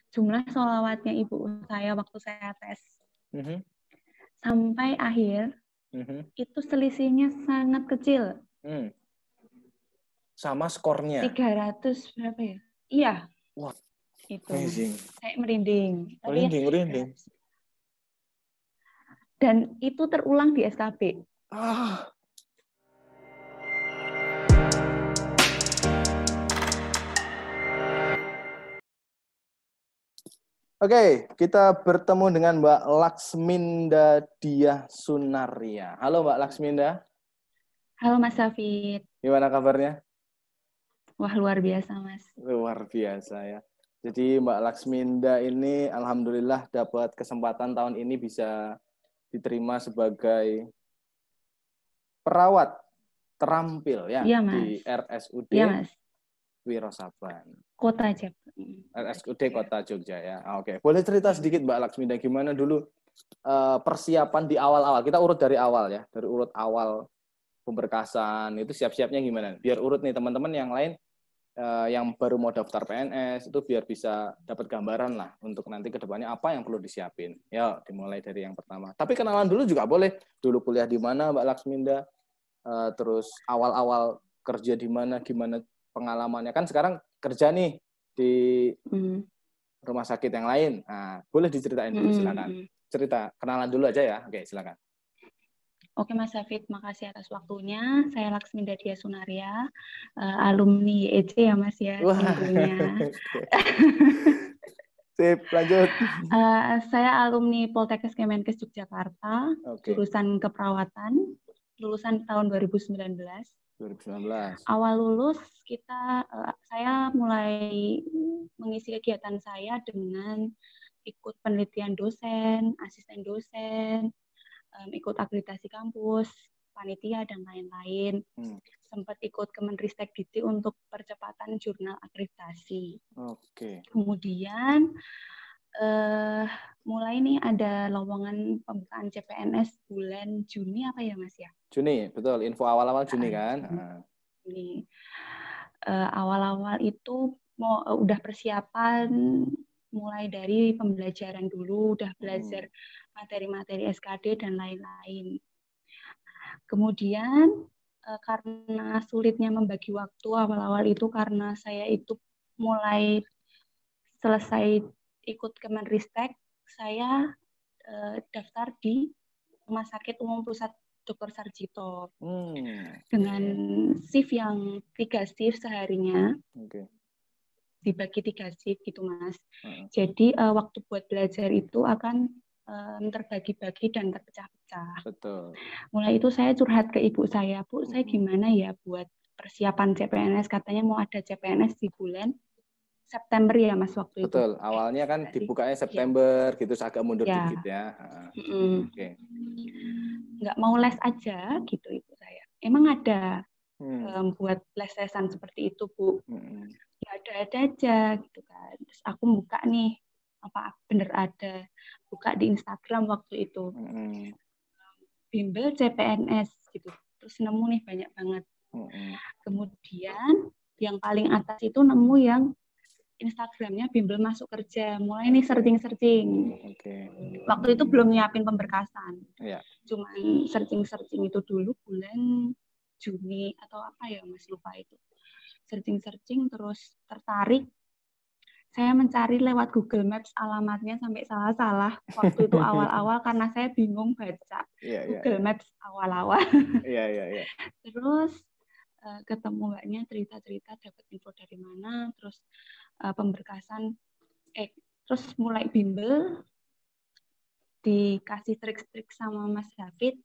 jumlah sholawatnya ibu saya waktu saya tes sampai akhir itu selisihnya sangat kecil. Sama skornya 300 berapa ya? Iya. Wah, itu amazing. Saya merinding. Merinding. Dan itu terulang di SKB. Oke, kita bertemu dengan Mbak Laksminda Diah Sunaria. Halo Mbak Laksminda. Halo Mas Hafid. Gimana kabarnya? Wah, luar biasa Mas. Luar biasa ya. Jadi Mbak Laksminda ini alhamdulillah dapat kesempatan tahun ini bisa diterima sebagai perawat terampil ya, Iya, Mas. di RSUD Iya, Mas. Wirosaban. Kota Jogja. RSUD Kota Jogja ya. Oke. Boleh cerita sedikit Mbak Laksminda gimana dulu persiapan di awal-awal? Kita urut dari awal ya, dari urut awal pemberkasan itu siap-siapnya gimana? Biar urut nih teman-teman yang lain yang baru mau daftar PNS itu biar bisa dapat gambaran lah untuk nanti ke depannya apa yang perlu disiapin. Ya, dimulai dari yang pertama. Tapi kenalan dulu juga boleh. Dulu kuliah di mana Mbak Laksminda? Terus awal-awal kerja di mana, gimana pengalamannya? Kan sekarang kerja nih di rumah sakit yang lain. Nah, boleh diceritain dulu, silakan. Cerita, kenalan dulu aja ya. Oke, silakan. Oke Mas Hafid, makasih atas waktunya. Saya Laksminda Diah Sunaria, alumni YEC ya Mas ya, tentunya. Sip, lanjut. Saya alumni Poltekkes Kemenkes Yogyakarta, jurusan keperawatan, lulusan tahun 2019. Awal lulus saya mulai mengisi kegiatan saya dengan ikut penelitian dosen, asisten dosen, ikut akreditasi kampus, panitia dan lain-lain. Sempat ikut Kemenristek Dikti untuk percepatan jurnal akreditasi. Kemudian mulai nih ada lowongan pembukaan CPNS bulan Juni apa ya Mas ya? Juni, betul. Info awal-awal Juni kan? Juni. Awal-awal itu udah persiapan mulai dari pembelajaran dulu, udah belajar materi-materi SKD dan lain-lain. Kemudian karena sulitnya membagi waktu awal-awal itu karena saya itu mulai selesai ikut Kemenristek, saya daftar di Rumah Sakit Umum Pusat Dr. Sarjito dengan shift yang 3 shift seharinya, dibagi 3 shift gitu Mas. Jadi waktu buat belajar itu akan terbagi-bagi dan terpecah-pecah. Betul. Mulai itu saya curhat ke ibu saya, Bu, saya gimana ya buat persiapan CPNS? Katanya mau ada CPNS di bulan September ya Mas waktu itu. Betul, awalnya kan dibukanya September gitu, agak mundur dikit ya. Nggak mau les aja gitu ibu saya. Emang ada buat les-lesan seperti itu Bu? Ya ada aja gitu kan. Terus aku buka nih, apa bener ada, buka di Instagram waktu itu. Bimbel CPNS gitu. Terus nemu nih banyak banget. Kemudian yang paling atas itu nemu yang Instagramnya Bimbel Masuk Kerja. Mulai nih searching-searching. Waktu itu belum nyiapin pemberkasan. Cuman searching-searching itu dulu bulan Juni atau apa ya, Mas lupa itu. Searching-searching terus tertarik. Saya mencari lewat Google Maps alamatnya sampai salah-salah. Waktu itu awal-awal karena saya bingung baca Google Maps awal-awal. Terus ketemu mbaknya cerita-cerita dapat info dari mana, terus pemberkasan, terus mulai bimbel, dikasih trik-trik sama Mas Hafid,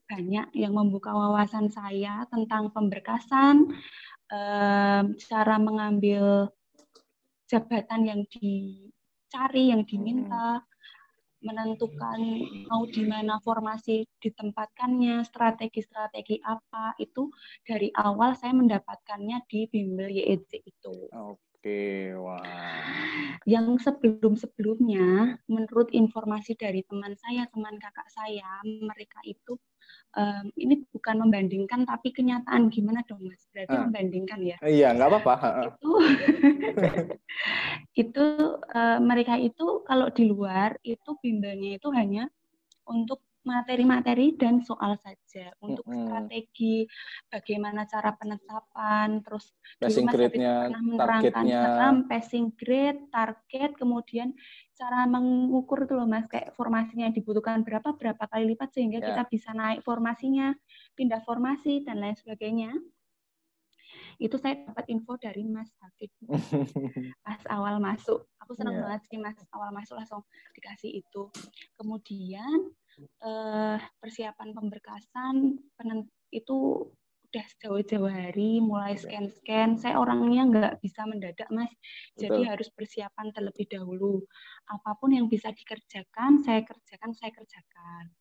banyak yang membuka wawasan saya tentang pemberkasan, cara mengambil jabatan yang dicari, yang diminta, menentukan mau di mana formasi ditempatkannya, strategi-strategi apa, itu dari awal saya mendapatkannya di Bimbel YEC itu. Oke, wah. yang sebelum-sebelumnya, menurut informasi dari teman saya, teman kakak saya, mereka itu ini bukan membandingkan, tapi kenyataan. Gimana dong, Mas? Berarti membandingkan ya? Iya, nggak apa-apa. Itu mereka itu kalau di luar itu bimbelnya itu hanya untuk materi-materi dan soal saja. Untuk strategi, bagaimana cara penetapan, terus passing grade-nya, pernah menerangkan passing grade, target, kemudian cara mengukur itu loh Mas, kayak formasinya dibutuhkan berapa kali lipat sehingga kita bisa naik formasinya, pindah formasi, dan lain sebagainya. Itu saya dapat info dari Mas Hafid pas awal masuk. Aku senang banget sih Mas, awal masuk langsung dikasih itu. Kemudian persiapan pemberkasan itu udah jauh-jauh hari, mulai scan-scan. Saya orangnya nggak bisa mendadak, Mas. Jadi harus persiapan terlebih dahulu. Apapun yang bisa dikerjakan, saya kerjakan.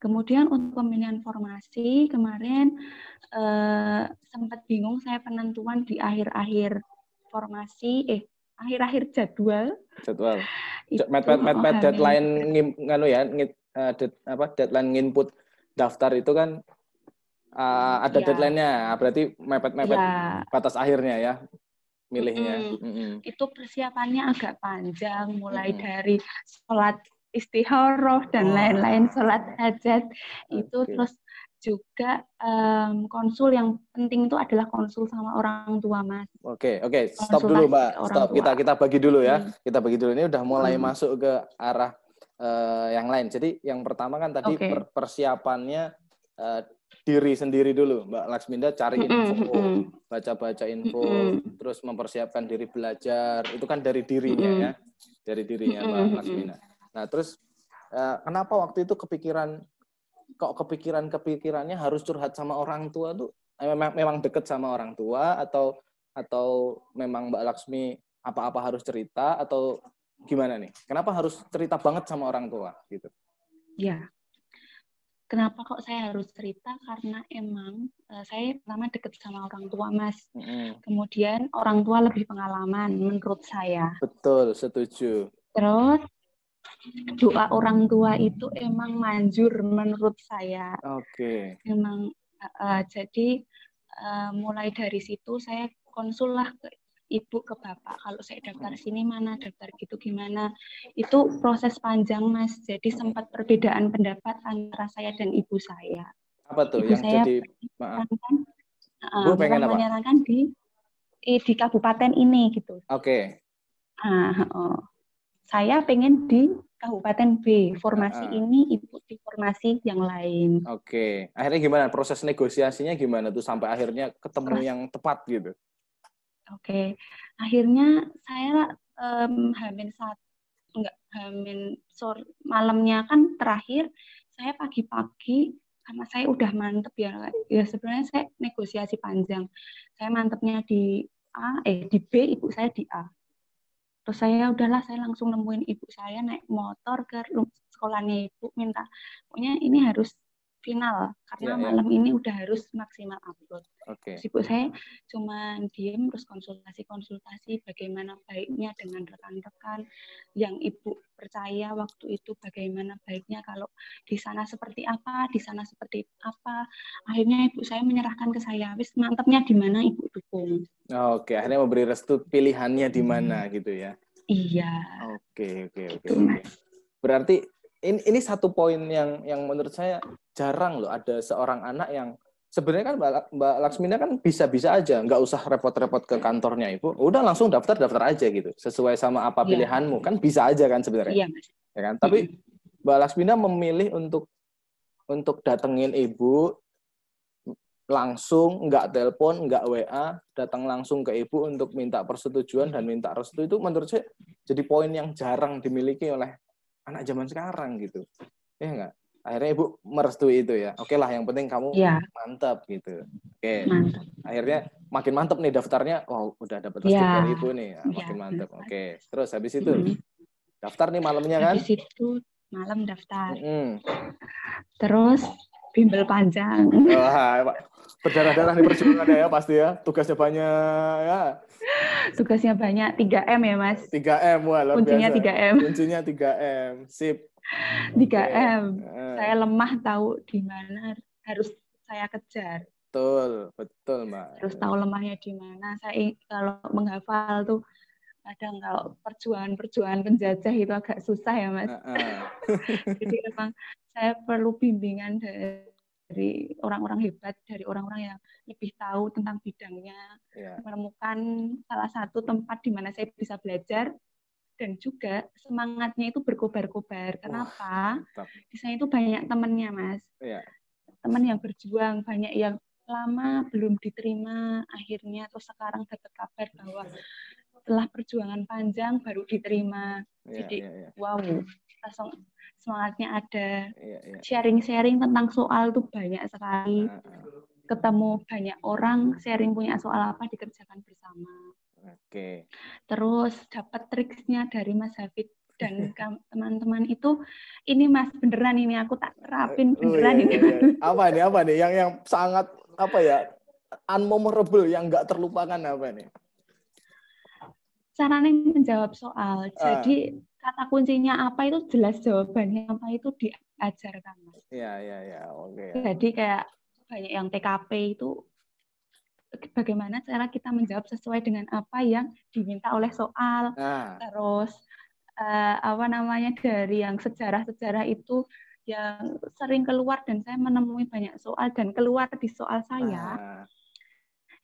Kemudian untuk pemilihan formasi, kemarin sempat bingung saya penentuan di akhir-akhir formasi, akhir-akhir jadwal. Mepet deadline deadline nginput daftar itu kan ada deadline-nya, berarti mepet batas akhirnya ya milihnya. Itu persiapannya agak panjang, mulai dari sholat istikharah dan lain-lain, sholat hajat itu, terus juga konsul yang penting itu adalah konsul sama orang tua Mas. Oke, stop dulu Mbak, stop, kita bagi dulu ya, kita bagi dulu, ini udah mulai masuk ke arah yang lain. Jadi yang pertama kan tadi persiapannya diri sendiri dulu, Mbak Laksminda cari info, baca-baca info, terus mempersiapkan diri belajar, itu kan dari dirinya ya, dari dirinya Mbak Laksminda. Nah terus kenapa waktu itu kepikirannya harus curhat sama orang tua tuh? Memang deket sama orang tua atau memang Mbak Laksmi apa-apa harus cerita atau gimana nih? Kenapa harus cerita banget sama orang tua gitu? Ya. Kenapa kok saya harus cerita? Karena emang saya pertama deket sama orang tua, Mas. Kemudian orang tua lebih pengalaman menurut saya. Betul, setuju. Terus doa orang tua itu emang manjur menurut saya. Oke. Emang jadi mulai dari situ saya konsul lah ke ibu, ke bapak, kalau saya daftar sini mana, daftar gitu gimana. Itu proses panjang Mas, jadi sempat perbedaan pendapat antara saya dan ibu saya. Apa tuh ibu yang saya jadi menyarankan di kabupaten ini gitu. Oke. Saya pengen di Kabupaten B, formasi ini, ibu di formasi yang lain. Oke, akhirnya gimana? Proses negosiasinya gimana tuh sampai akhirnya ketemu yang tepat gitu? Oke, akhirnya saya malamnya kan terakhir, saya pagi-pagi karena saya udah mantep ya sebenarnya saya negosiasi panjang. Saya mantepnya di B, ibu saya di A. Terus saya langsung nemuin ibu saya naik motor ke sekolahnya ibu, minta pokoknya ini harus final karena malam ini udah harus maksimal upload. Okay. Ibu saya cuma diem terus konsultasi bagaimana baiknya dengan rekan-rekan yang ibu percaya waktu itu, bagaimana baiknya kalau di sana seperti apa, di sana seperti apa. Akhirnya ibu saya menyerahkan ke saya, wis mantapnya di mana ibu dukung. Oke, akhirnya memberi restu pilihannya di mana gitu ya. Iya. Oke. Berarti ini satu poin yang menurut saya jarang loh, ada seorang anak yang sebenarnya kan Mbak Laksminda kan bisa-bisa aja, nggak usah repot-repot ke kantornya ibu, udah langsung daftar aja gitu, sesuai sama apa pilihanmu, kan bisa aja kan sebenarnya. Iya, Mas. Ya kan? Tapi Mbak Laksminda memilih untuk datengin ibu langsung, nggak telepon, nggak WA, datang langsung ke ibu untuk minta persetujuan dan minta restu. Itu menurut saya jadi poin yang jarang dimiliki oleh anak zaman sekarang gitu. Ya nggak? Akhirnya ibu merestui itu ya. Oke lah, yang penting kamu mantap gitu. Oke. Mantap. Akhirnya makin mantap nih daftarnya. Oh, udah dapat restu dari ibu nih. Makin mantap. Oke. Terus habis itu daftar nih malamnya kan? Habis itu malam daftar. Terus bimbel panjang. Wah, berdarah-darah nih perjuangannya ya pasti ya. Tugasnya banyak ya. Tugasnya banyak, 3M ya Mas. 3M, wah luar Kuncinya biasa. 3M. Kuncinya 3M, sip. 3M. Okay. Saya lemah tahu di mana harus saya kejar. Betul Mbak. Harus tahu lemahnya di mana. Saya kalau menghafal tuh kadang kalau perjuangan penjajah itu agak susah ya Mas. Jadi memang saya perlu bimbingan dari orang-orang hebat, dari orang-orang yang lebih tahu tentang bidangnya, menemukan salah satu tempat di mana saya bisa belajar, dan juga semangatnya itu berkobar-kobar. Kenapa? Di sana itu banyak temannya, Mas. Teman yang berjuang, banyak yang lama belum diterima, akhirnya terus sekarang dapat kabar bahwa setelah perjuangan panjang baru diterima. Jadi wow, langsung semangatnya ada. Sharing-sharing tentang soal tuh banyak sekali. Ketemu banyak orang, sharing punya soal apa dikerjakan bersama. Oke. Terus dapat triksnya dari Mas Hafid dan teman-teman itu, ini Mas beneran ini aku tak terapin beneran ini. Apa nih yang sangat apa ya unmemorable yang nggak terlupakan apa nih? Caranya menjawab soal. Jadi kata kuncinya apa itu jelas jawabannya apa itu diajarkan Mas. Iya, oke. Jadi kayak banyak yang TKP itu bagaimana cara kita menjawab sesuai dengan apa yang diminta oleh soal. Terus dari yang sejarah-sejarah itu yang sering keluar dan saya menemui banyak soal dan keluar di soal saya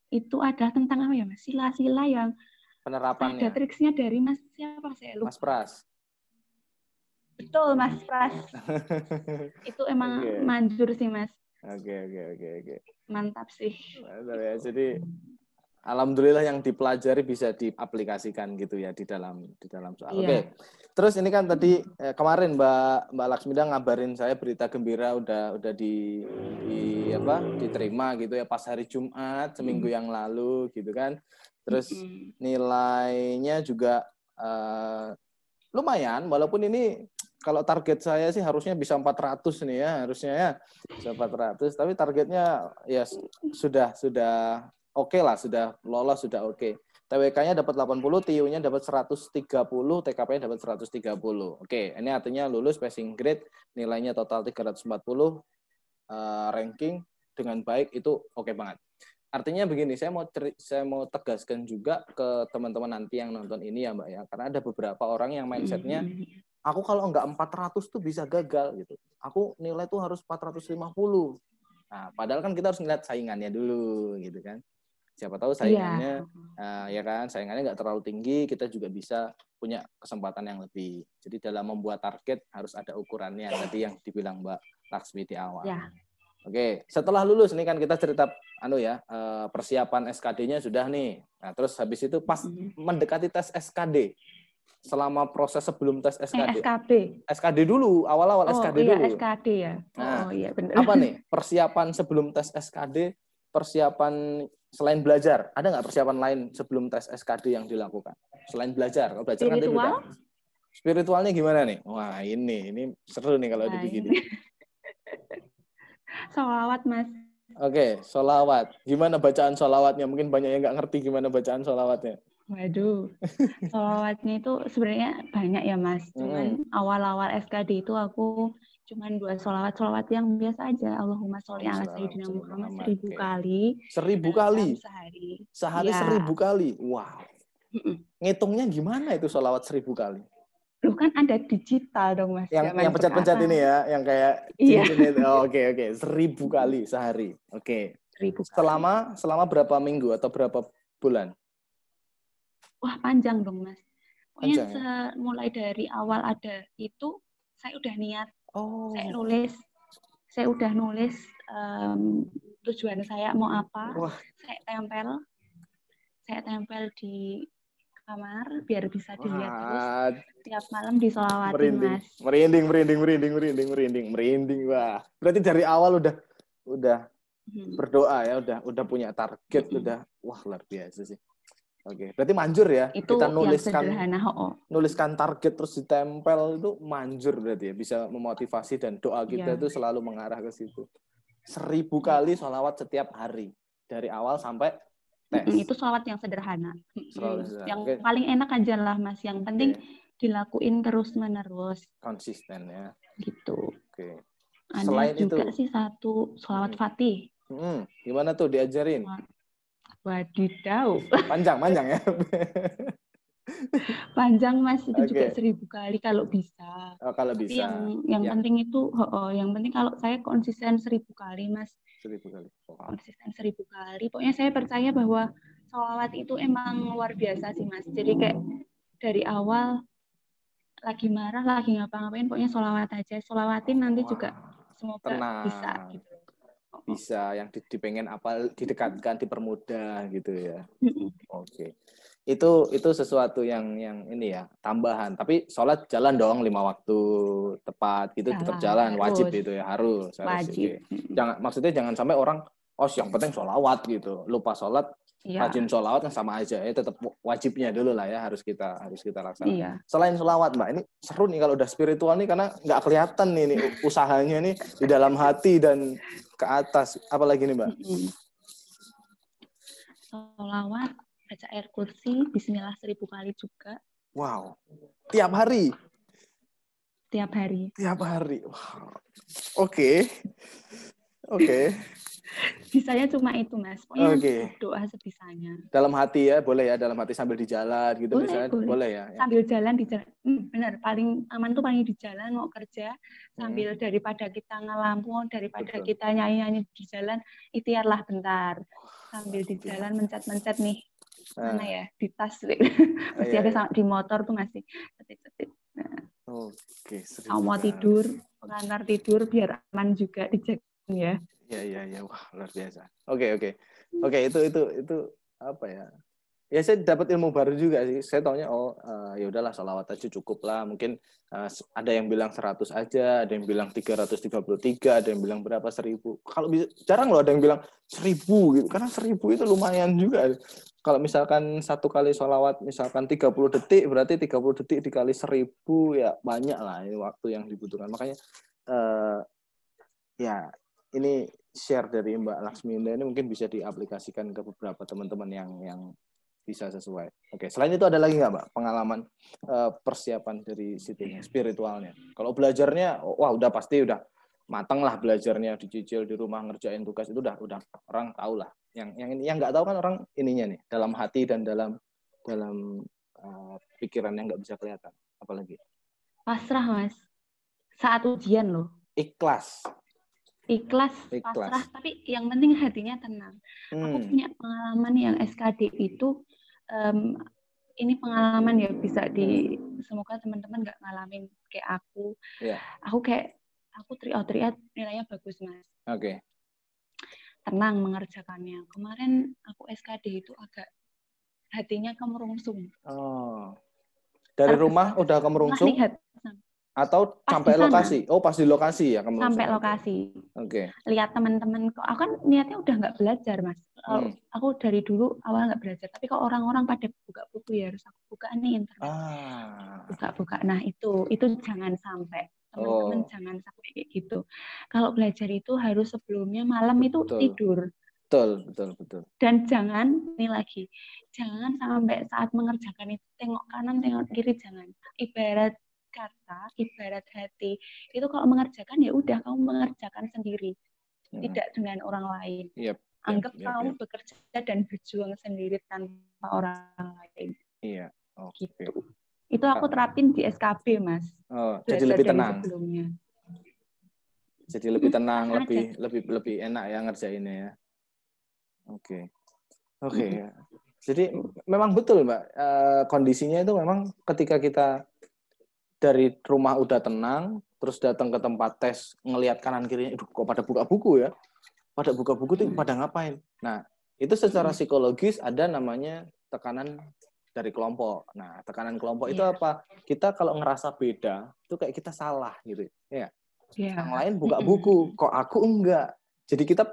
itu adalah tentang apa ya Mas? Sila-sila yang penerapannya. Ada triksnya dari Mas siapa saya lupa. Mas Pras. Betul Mas Pras. Itu emang manjur sih Mas. Oke. Mantap sih. Mantap ya. Jadi alhamdulillah yang dipelajari bisa diaplikasikan gitu ya di dalam soal. Oke. Terus ini kan tadi kemarin Mbak Laksmida ngabarin saya berita gembira udah diterima gitu ya pas hari Jumat seminggu yang lalu gitu kan. Terus nilainya juga lumayan walaupun ini kalau target saya sih harusnya bisa 400 nih ya, harusnya ya bisa 400, tapi targetnya ya sudah oke lah, sudah lolos, sudah oke. TWK-nya dapat 80, TIU-nya dapat 130, TKP-nya dapat 130. Oke, ini artinya lulus passing grade, nilainya total 340, ranking dengan baik itu oke banget. Artinya begini, saya mau tegaskan juga ke teman-teman nanti yang nonton ini ya Mbak ya, karena ada beberapa orang yang mindsetnya, aku kalau nggak 400 tuh bisa gagal gitu. Aku nilai tuh harus 450. Nah, padahal kan kita harus ngeliat saingannya dulu gitu kan. Siapa tahu saingannya saingannya nggak terlalu tinggi, kita juga bisa punya kesempatan yang lebih. Jadi dalam membuat target harus ada ukurannya tadi yang dibilang Mbak Laksmi di awal. Oke, setelah lulus ini kan kita cerita persiapan SKD-nya sudah nih. Nah, terus habis itu pas mendekati tes SKD. Selama proses sebelum tes SKD. SKD dulu, awal-awal SKD dulu. SKD ya. Benar. Apa nih persiapan sebelum tes SKD, persiapan selain belajar, ada nggak persiapan lain sebelum tes SKD yang dilakukan? Selain belajar, kalau belajar nanti udah. Spiritualnya gimana nih? Wah, ini seru nih kalau dibikin. Sholawat Mas. Oke, sholawat. Gimana bacaan sholawatnya? Mungkin banyak yang nggak ngerti gimana bacaan sholawatnya. Waduh, sholawatnya itu sebenarnya banyak ya Mas. Cuman awal-awal SKD itu aku cuman 2 sholawat yang biasa aja. Allahumma sholli ala sayyidina Muhammad 1000 kali. 1000 kali? Sehari. Sehari 1000 kali? Wow. Ngitungnya gimana itu sholawat 1000 kali? Loh kan ada digital dong Mas. Yang pencet-pencet ini ya, yang kayak cincin itu. Oke. 1000 kali sehari. Oke. 1000 kali. Selama berapa minggu atau berapa bulan? Wah, panjang dong Mas. Pokoknya mulai dari awal ada itu saya udah niat. Saya udah nulis tujuan saya mau apa. Saya tempel di kamar biar bisa dilihat terus. Tiap malam disolawatin Mas. Merinding. Wah. Berarti dari awal udah berdoa ya, udah punya target, wah luar biasa sih. Oke, berarti manjur ya. Itu kita nuliskan target terus ditempel itu manjur berarti ya, bisa memotivasi dan doa kita itu selalu mengarah ke situ. 1000 kali sholawat setiap hari dari awal sampai tes. Itu sholawat yang sederhana. Yang okay. paling enak aja lah Mas. Yang penting dilakuin terus-menerus. Konsisten ya. Gitu. Oke. Ada Selain juga itu sih satu sholawat Fatih. Gimana tuh diajarin? Wadidaw. Panjang ya. Panjang Mas, itu juga 1000 kali kalau bisa. Oh, kalau tapi bisa. yang penting itu, yang penting kalau saya konsisten 1000 kali Mas. 1000 kali. Konsisten 1000 kali. Pokoknya saya percaya bahwa sholawat itu emang luar biasa sih Mas. Jadi kayak dari awal lagi marah, lagi ngapa-ngapain, pokoknya sholawat aja. Sholawatin nanti juga semoga bisa gitu. Bisa yang dipengen apa didekatkan, dipermudah gitu ya. Oke. Itu sesuatu yang ini ya, tambahan. Tapi sholat jalan dong 5 waktu tepat gitu, tetap jalan, wajib itu ya, harus. Wajib. Maksudnya jangan sampai orang yang penting sholawat gitu, lupa sholat, rajin sholawat kan sama aja ya, tetap wajibnya dulu lah ya, harus kita laksanakan. Iya. Selain sholawat Mbak, ini seru nih kalau udah spiritual nih, karena nggak kelihatan nih usahanya nih di dalam hati dan ke atas. Apalagi nih Mbak? Sholawat, baca ayat kursi, bismillah 1000 kali juga. Wow. Tiap hari? Tiap hari. Tiap hari. Wow. Oke. Bisanya cuma itu Mas. Pokoknya doa sebisanya. Dalam hati ya, boleh ya, dalam hati sambil di jalan gitu misalnya, boleh ya. Sambil jalan di jalan. Benar, paling aman tuh paling di jalan mau kerja sambil daripada kita ngelamun, daripada kita nyanyi-nyanyi di jalan, ikhtiarlah bentar. Sambil di jalan mencet-mencet nih. Mana ya? Di tas. Pasti ada di motor tuh masih cetit-cetit. Oke, mau tidur, pengantar tidur biar aman juga dijaga ya. Iya. Wah, luar biasa. Oke, itu apa ya? Ya saya dapat ilmu baru juga sih. Saya taunya ya udahlah sholawat aja cukup lah. Mungkin ada yang bilang 100 aja, ada yang bilang 333, ada yang bilang berapa 1000. Kalau jarang loh ada yang bilang 1000 gitu. Karena 1000 itu lumayan juga. Kalau misalkan satu kali sholawat misalkan 30 detik, berarti 30 detik dikali 1000 ya banyak lah ini waktu yang dibutuhkan. Makanya ya ini share dari Mbak Laksminda ini mungkin bisa diaplikasikan ke beberapa teman-teman yang bisa sesuai. Oke, selain itu ada lagi nggak Mbak pengalaman persiapan dari sitting spiritualnya? Kalau belajarnya, wah udah matang lah belajarnya, dicicil di rumah ngerjain tugas itu udah orang tahu lah. Yang nggak tahu kan orang ininya nih dalam hati dan dalam pikiran yang nggak bisa kelihatan. Apalagi? Pasrah Mas. Saat ujian loh. Ikhlas, pasrah, tapi yang penting hatinya tenang. Aku punya pengalaman yang SKD itu, ini pengalaman ya bisa semoga teman-teman nggak ngalamin kayak aku. Yeah. Aku teriak nilainya bagus Mas. Oke. Tenang mengerjakannya. Kemarin aku SKD itu agak hatinya kemerungsung. Oh. Dari rumah udah kemerungsung? Atau sampai lokasi? Oh, pas di lokasi ya kemerungsung. Sampai lokasi. Oke. Lihat teman-teman kok. Aku kan niatnya udah nggak belajar Mas. Aku dari dulu awal nggak belajar. Tapi kalau orang-orang pada buka buku ya harus aku buka nih internet. Buka. Nah itu jangan sampai. Teman-teman jangan sampai kayak gitu. Kalau belajar itu harus sebelumnya malam itu tidur. Betul. Dan jangan sampai saat mengerjakan itu tengok kanan, tengok kiri, jangan. Ibarat hati itu kalau mengerjakan ya udah kamu mengerjakan sendiri, tidak dengan orang lain. Anggap kamu bekerja dan berjuang sendiri tanpa orang lain. Iya. Gitu. Itu aku terapin di SKB Mas. Jadi lebih tenang. Sebelumnya. Jadi lebih tenang, lebih enak ya ngerjainnya ya. Oke. Jadi memang betul Mbak, kondisinya itu memang ketika kita dari rumah udah tenang, terus datang ke tempat tes, ngelihat kanan kirinya, kok pada buka buku ya? Pada buka buku tuh pada ngapain? Nah, itu secara psikologis ada namanya tekanan dari kelompok. Nah, tekanan kelompok itu apa? Kita kalau ngerasa beda, itu kayak kita salah gitu. Ya. Yang lain buka buku, kok aku enggak? Jadi kita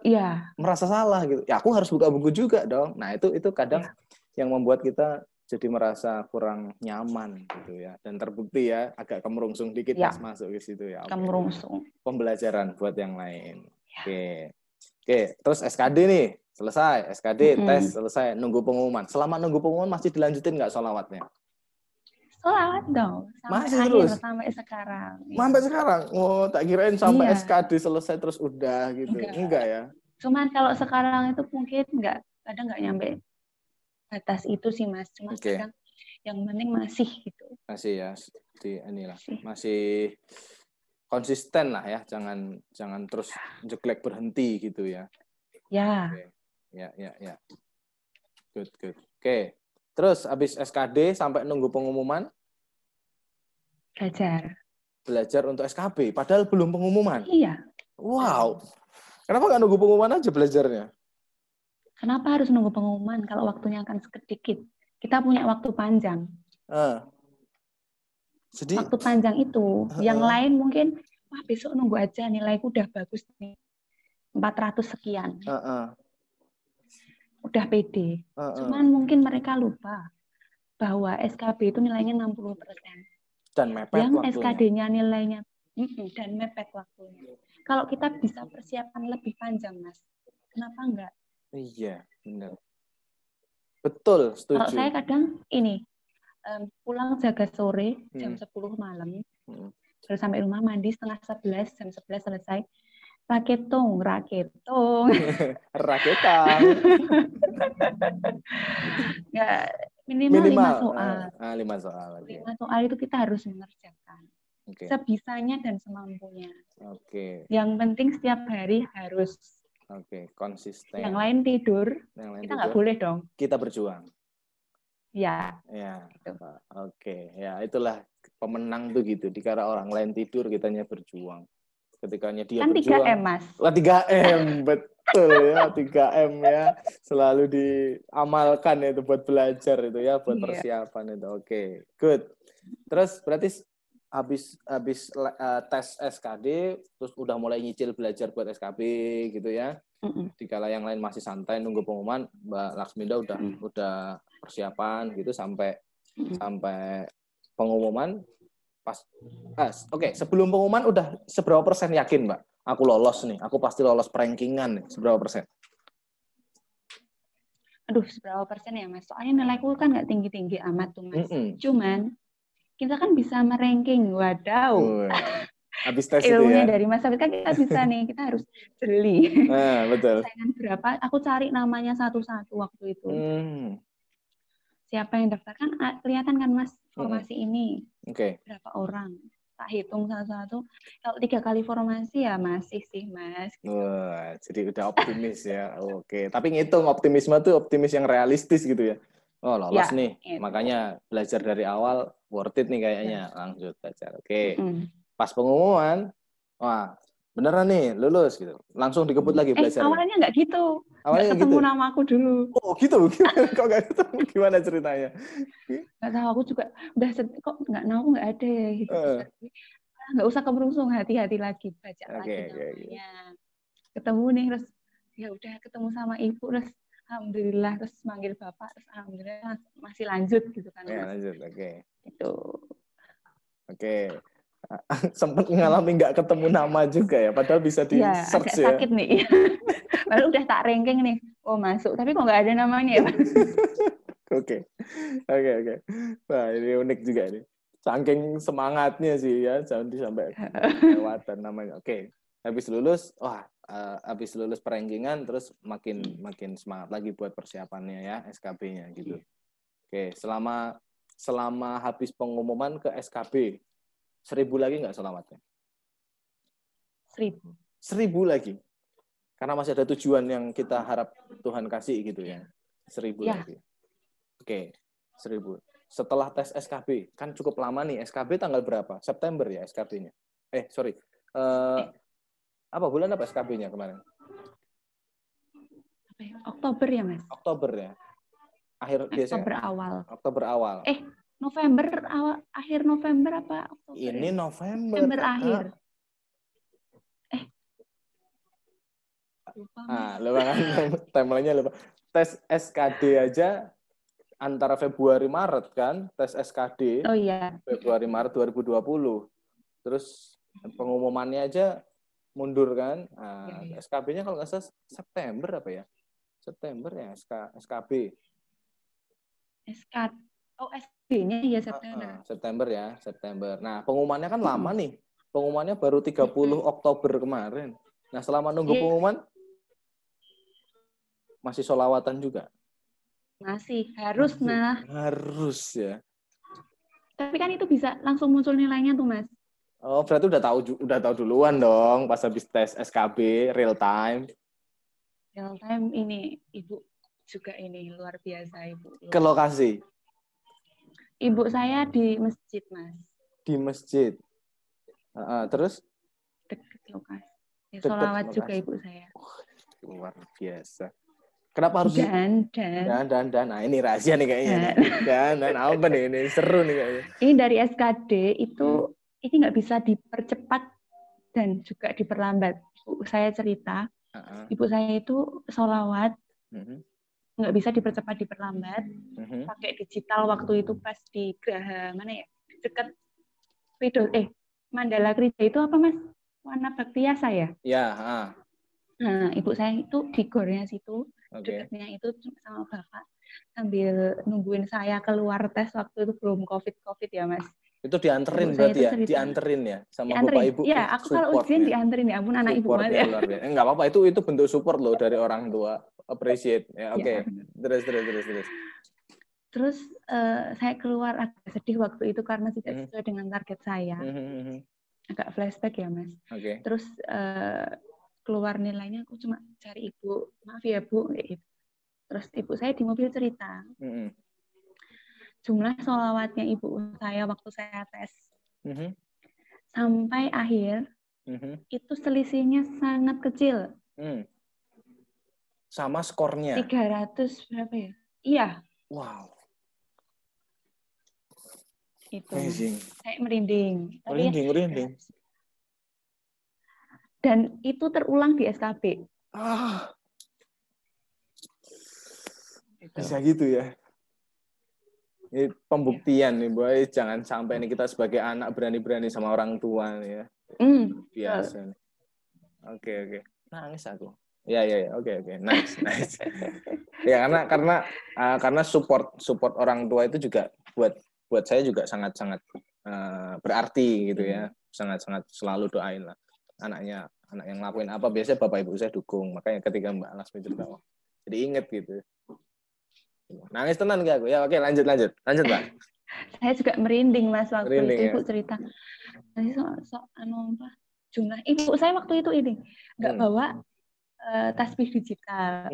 merasa salah gitu. Ya aku harus buka buku juga dong. Nah, itu kadang yang membuat kita jadi merasa kurang nyaman gitu ya, dan terbukti ya agak kemerungsung dikit pas masuk ke situ ya. Kemerungsung. Pembelajaran buat yang lain. Oke. Oke, terus SKD nih, selesai. SKD, tes, selesai. Nunggu pengumuman. Selama nunggu pengumuman masih dilanjutin nggak sholawatnya? Sholawat dong. Sampai Masih akhir, terus? sampai sekarang. Sampai sekarang? Oh, tak kirain sampai Iya. SKD selesai terus udah gitu. Enggak ya? Cuman kalau sekarang itu mungkin kadang nggak nyampe batas itu sih, Mas. Cuma kadang yang penting masih gitu. Masih ya, masih konsisten lah ya, jangan terus jelek berhenti gitu ya. Ya. Ya. Good. Oke. Terus habis SKD sampai nunggu pengumuman? Belajar untuk SKB, padahal belum pengumuman. Iya. Wow. Kenapa nggak nunggu pengumuman aja belajarnya? Kenapa harus nunggu pengumuman kalau waktunya akan sedikit? Kita punya waktu panjang. Jadi, waktu panjang itu, yang lain mungkin, wah besok nunggu aja, nilaiku udah bagus nih, 400 sekian. Udah pede. Cuman mungkin mereka lupa bahwa SKB itu nilainya 60%. Dan mepet yang waktunya. SKD-nya nilainya, dan mepet waktunya. Kalau kita bisa persiapan lebih panjang, Mas, kenapa enggak? Iya, benar. Betul, setuju. Kalau saya kadang pulang jaga sore jam 10 malam, terus sampai rumah mandi setengah 11, jam 11 selesai, raketong. Ya, minimal 5 soal. 5 soal. 5 soal itu kita harus mengerjakan. Sebisanya dan semampunya. Yang penting setiap hari harus. Konsisten. Yang lain tidur, kita nggak boleh dong. Kita berjuang. Ya. Gitu. Ya itulah pemenang tuh gitu. Dikira orang lain tidur, kitanya berjuang. Ketikanya dia kan berjuang. 3M, Mas. 3M, betul ya, 3M ya. Selalu diamalkan itu buat belajar itu ya, buat persiapan itu. Good. Terus berarti habis tes SKD, terus udah mulai nyicil belajar buat SKB gitu ya. Dikala yang lain masih santai nunggu pengumuman, Mbak Laksminda udah persiapan gitu sampai pengumuman pas. Sebelum pengumuman udah seberapa persen yakin, Mbak? Aku lolos nih, aku pasti lolos rankingan nih. Seberapa persen? Aduh, seberapa persen ya, Mas? Soalnya nilaiku kan nggak tinggi-tinggi amat tuh, Mas. Cuman kita kan bisa meranking, wadaw. Habis tes ilmunya itu ya. Dari Mas Sabit kan kita bisa nih, kita harus jeli. Betul. Saingan berapa? Aku cari namanya satu-satu waktu itu. Siapa yang daftar kan kelihatan kan, Mas, formasi ini. Berapa orang? Tak hitung satu-satu. Kalau 3 kali formasi ya masih sih, Mas. Gitu. Wah, jadi udah optimis ya. Tapi ngitung optimisme tuh optimis yang realistis gitu ya. Oh, lolos nih. Itu. Makanya belajar dari awal worth it nih kayaknya. Lanjut belajar. Pas pengumuman, wah, beneran nih lulus gitu. Langsung dikebut lagi belajar. Awalnya nggak gitu. Awalnya nggak ketemu nama aku dulu. Oh gitu? Kok nggak ketemu? Gimana ceritanya? Nggak tahu, aku juga udah kok nggak ada ya gitu. Nggak usah kemerungsung, hati-hati lagi, baca lagi namanya. Ketemu nih, terus ya udah ketemu sama ibu, terus alhamdulillah, terus manggil bapak, terus alhamdulillah masih lanjut gitu kan. Ya, lanjut, Itu. Sempat mengalami nggak ketemu nama juga ya, padahal bisa di search ya. Sakit nih. Baru udah tak ranking nih, oh masuk, tapi kok nggak ada namanya ya. Oke. Wah, ini unik juga nih. Saking semangatnya sih ya, jangan sampai kelewatan namanya. Habis lulus, habis lulus perankingan, terus makin semangat lagi buat persiapannya ya, SKB-nya gitu. Selama habis pengumuman ke SKB, 1.000 lagi nggak sholawatnya? 1.000 lagi. Karena masih ada tujuan yang kita harap Tuhan kasih gitu ya. 1.000 lagi. 1.000. Setelah tes SKB, kan cukup lama nih. SKB tanggal berapa? September ya SKB-nya? Apa bulan apa SKB-nya kemarin? Oktober ya, Mas? Oktober ya. Oktober awal. November awal, akhir November apa Oktober? Ini November akhir. Lupa kan timeline-nya lupa. Tes SKD aja antara Februari Maret kan, tes SKD. Oh iya. Februari Maret 2020. Terus pengumumannya aja mundur kan. Nah, SKB-nya kalau nggak salah September apa ya? September ya SKB. SKB-nya ya September. September ya, September. Nah, pengumumannya kan lama nih. Pengumumannya baru 30 Oktober kemarin. Nah, selama nunggu pengumuman masih sholawatan juga. Masih harus harus ya. Tapi kan itu bisa langsung muncul nilainya tuh, Mas. Oh, berarti udah tahu duluan dong pas habis tes SKB real time. Real time ini Ibu juga ini luar biasa, Ibu. Ke lokasi. Ibu saya di masjid, Mas. Di masjid. Terus dekat lokasi. Ya, sholawat juga Ibu saya. Luar biasa. Kenapa harus dan nah ini rahasia nih kayaknya dan apa nih ini seru nih kayaknya. Ini dari SKD itu ini nggak bisa dipercepat dan juga diperlambat. Ibu saya cerita, ibu saya itu sholawat nggak bisa dipercepat diperlambat, pakai digital waktu itu pas di Graha mana ya dekat Mandala Krida itu apa, Mas? Wana Baktiasa ya? Ya. Nah, ibu saya itu di gornya situ, dekatnya itu sama bapak, sambil nungguin saya keluar tes waktu itu belum COVID ya, Mas. Itu dianterin berarti ya? Dianterin ya sama bapak ibu? Iya, aku kalau ujian dianterin ya, ampun anak ibu banget ya. Enggak apa-apa, itu bentuk support loh dari orang tua. Appreciate. Ya, oke. Terus. Terus saya keluar agak sedih waktu itu karena tidak sesuai dengan target saya. Agak flashback ya, Mas. Terus keluar nilainya aku cuma cari ibu, maaf ya Bu, kayak gitu. Terus ibu saya di mobil cerita. Jumlah sholawatnya ibu saya waktu saya tes sampai akhir itu selisihnya sangat kecil. Sama skornya? 300 berapa ya? Iya. Wow. Itu. Amazing. Saya merinding. Merinding. Dan itu terulang di SKB. Bisa gitu ya. Ini pembuktian nih, boy. Jangan sampai nih kita sebagai anak berani-berani sama orang tua nih ya. Biasa nih. Oke. Nangis aku. Ya. Oke. Nice. Ya karena support orang tua itu juga buat saya juga sangat-sangat berarti gitu ya. Sangat-sangat selalu doain lah. Anak yang ngelakuin apa biasanya bapak ibu saya dukung. Makanya ketika Mbak Laksmi cerita, jadi inget gitu. Nangis tenan gak aku? Ya oke, lanjut Mbak. Saya juga merinding, Mas, waktu itu ibu cerita. Nanti jumlah ibu saya waktu itu ini nggak bawa tasbih digital.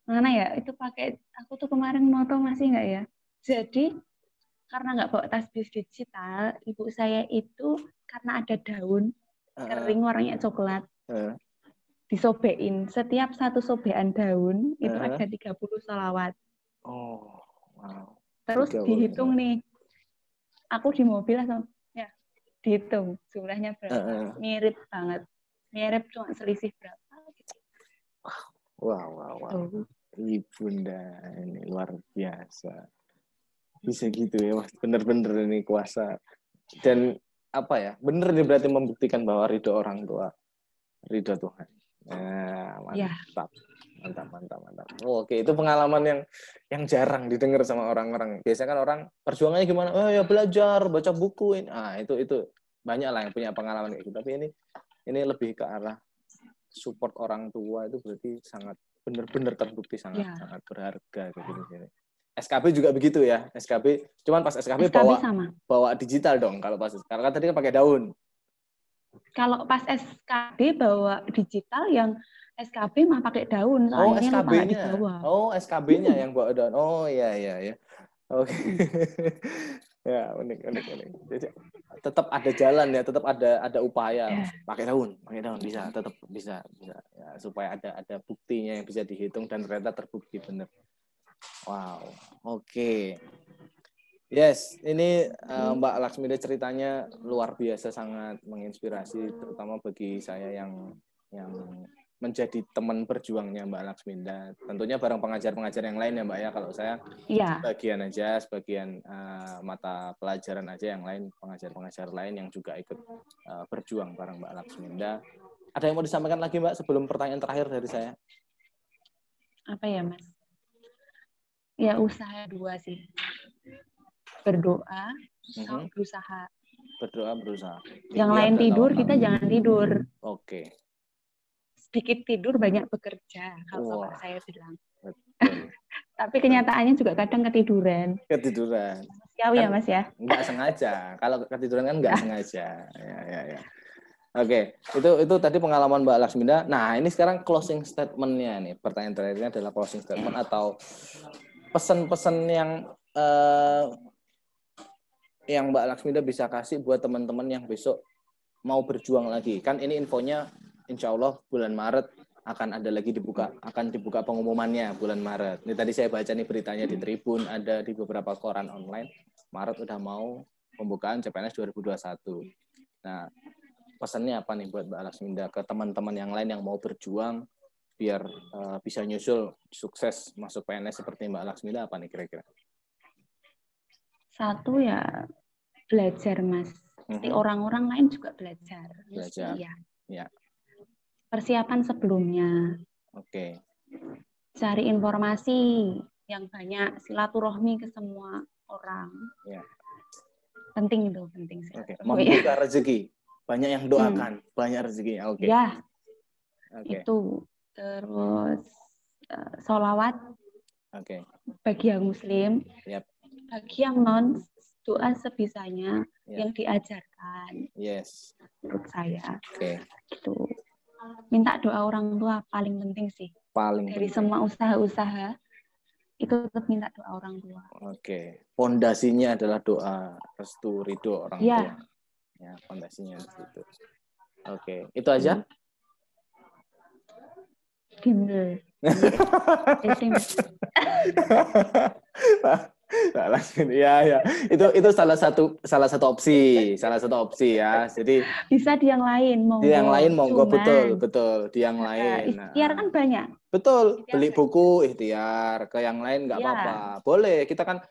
Mana ya? Itu pakai aku tuh kemarin moto masih nggak ya? Jadi karena nggak bawa tasbih digital, ibu saya itu karena ada daun kering warnanya coklat. Disobein. Setiap satu sobean daun itu ada 30 sholawat. Oh, wow. Terus dihitung nih. Aku di mobil langsung ya dihitung jumlahnya berapa. Mirip banget. Mirip cuma selisih berapa gitu. Wow. Ibunda ini luar biasa. Bisa gitu ya, Mas. Bener-bener ini kuasa. Dan apa ya? Bener nih berarti membuktikan bahwa ridho orang tua, ridho Tuhan. Mantap. Oke, itu pengalaman yang jarang didengar sama orang-orang. Biasanya kan orang perjuangannya gimana? Oh ya belajar, baca buku. Itu banyak lah yang punya pengalaman kayak gitu. Tapi ini lebih ke arah support orang tua itu berarti sangat benar-benar terbukti sangat berharga gitu di sini. SKB juga begitu ya. SKB cuman pas SKB bawa digital dong kalau pas karena kan tadi kan pakai daun. Kalau pas SKB bawa digital, yang SKB mah pakai daun soalnya lupa nggak dibawa. SKB-nya yang bawa daun. Oh iya. Oke. Ya, unik. Jadi, tetap ada jalan ya, tetap ada upaya. Pakai daun bisa, tetap bisa ya, supaya ada buktinya yang bisa dihitung dan ternyata terbukti benar. Wow. Oke. Yes, ini Mbak Laksmida ceritanya luar biasa, sangat menginspirasi, terutama bagi saya yang menjadi teman berjuangnya Mbak Laksminda. Tentunya bareng pengajar-pengajar yang lain ya Mbak ya. Kalau saya sebagian mata pelajaran aja, yang lain pengajar-pengajar lain yang juga ikut berjuang bareng Mbak Laksminda. Ada yang mau disampaikan lagi Mbak sebelum pertanyaan terakhir dari saya? Apa ya Mas? Ya usaha dua sih. Berdoa sama berusaha. Berdoa, berusaha. Yang lain tidur, kita jangan tidur. Oke. Sedikit tidur, banyak bekerja, kalau bapak saya bilang. Tapi kenyataannya juga kadang ketiduran. Kan, ya Mas ya? Nggak sengaja. Kalau ketiduran kan nggak sengaja. Ya. Oke, itu tadi pengalaman Mbak Laksminda. Nah, ini sekarang closing statement-nya nih. Pertanyaan terakhirnya adalah closing statement atau pesan-pesan yang Mbak Laksminda bisa kasih buat teman-teman yang besok mau berjuang lagi. Kan ini infonya insya Allah bulan Maret akan dibuka pengumumannya bulan Maret. Ini tadi saya baca nih beritanya di Tribun, ada di beberapa koran online. Maret udah mau pembukaan CPNS 2021. Nah, pesannya apa nih buat Mbak Laksminda ke teman-teman yang lain yang mau berjuang biar bisa nyusul sukses masuk PNS seperti Mbak Laksminda, apa nih kira-kira? Satu ya belajar Mas. Orang-orang lain juga belajar. Ya. Persiapan sebelumnya. Oke. Cari informasi yang banyak, silaturahmi ke semua orang. Ya. Penting sih. Oke. Membuka rezeki. Banyak yang doakan, banyak rezeki. Oke. Ya. Itu. Terus sholawat. Oke. Bagi yang muslim. Yep. Bagi yang non, doa sebisanya yang diajarkan. Yes. Menurut saya. Oke. Gitu. Minta doa orang tua paling penting sih. Dari semua usaha-usaha itu tetap minta doa orang tua. Oke. Pondasinya adalah doa, restu, ridho orang tua. Ya, pondasinya itu. Oke. Itu aja. Bimbel. Ya. Itu salah satu opsi ya. Jadi bisa di yang lain monggo. Di yang lain monggo, betul. Di yang lain. Ikhtiar kan banyak. Betul. Beli buku ikhtiar, ke yang lain nggak apa-apa. Boleh. Kita kan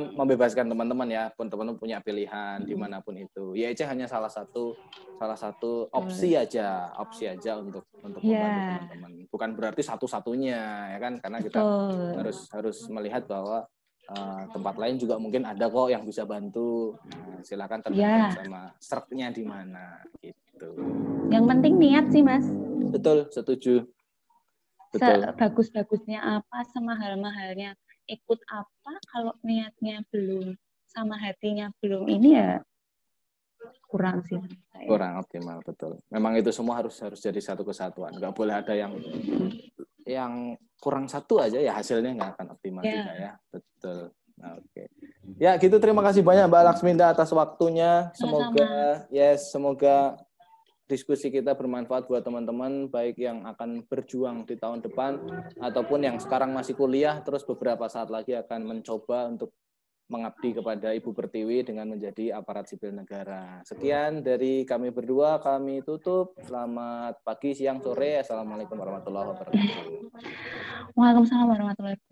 membebaskan teman-teman ya, teman-teman punya pilihan dimanapun itu. YIC hanya salah satu opsi aja untuk membantu teman-teman. Bukan berarti satu-satunya ya kan, karena kita harus melihat bahwa tempat lain juga mungkin ada kok yang bisa bantu. Silakan tergantung sama sertnya di mana gitu. Yang penting niat sih Mas. Betul, setuju. Sebagus-bagusnya apa, semahal-mahalnya ikut apa, kalau niatnya belum sama hatinya belum, ini ya kurang sih. Kurang optimal, betul. Memang itu semua harus jadi satu kesatuan. Nggak boleh ada yang kurang satu aja ya, hasilnya nggak akan optimal juga ya. Betul. Nah, oke. Ya gitu, terima kasih banyak Mbak Laksminda atas waktunya. Semoga diskusi kita bermanfaat buat teman-teman, baik yang akan berjuang di tahun depan ataupun yang sekarang masih kuliah terus beberapa saat lagi akan mencoba untuk mengabdi kepada Ibu Pertiwi dengan menjadi aparat sipil negara. Sekian dari kami berdua, kami tutup. Selamat pagi, siang, sore. Assalamualaikum warahmatullahi wabarakatuh. Waalaikumsalam warahmatullahi wabarakatuh.